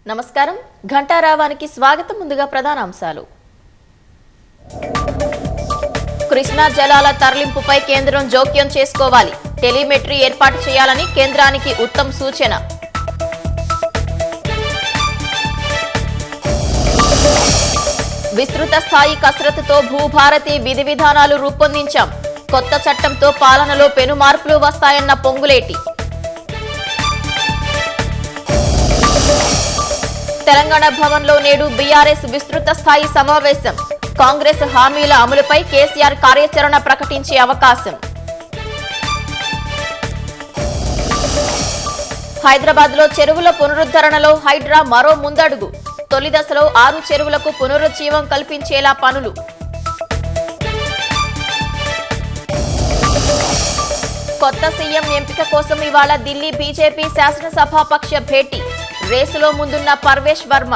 నమస్కారం ఘంటారావానికి స్వాగతం. ముందుగా ప్రధాన అంశాలు. కృష్ణా జలాల తరలింపుపై కేంద్రం జోక్యం చేసుకోవాలి. టెలిమెట్రీ ఏర్పాటు చేయాలని కేంద్రానికి ఉత్తమ్ సూచన. విస్తృత స్థాయి కసరత్తుతో భూభారతి విధి విధానాలు రూపొందించాం. కొత్త చట్టంతో పాలనలో పెను మార్పులు వస్తాయన్న పొంగులేటి. తెలంగాణ భవన్లో నేడు బీఆర్ఎస్ విస్తృత స్థాయి సమావేశం. కాంగ్రెస్ హామీల అమలుపై కేసీఆర్ కార్యాచరణ ప్రకటించే అవకాశం. హైదరాబాద్ లో చెరువుల పునరుద్ధరణలో హైడ్రా మరో ముందడుగు. తొలి దశలో 6 చెరువులకు పునరుజ్జీవం కల్పించేలా పనులు. కొత్త సీఎం ఎంపిక కోసం ఇవాళ ఢిల్లీ బీజేపీ శాసనసభాపక్ష భేటీ. రేసులో ముందున్న పర్వేష్ వర్మ.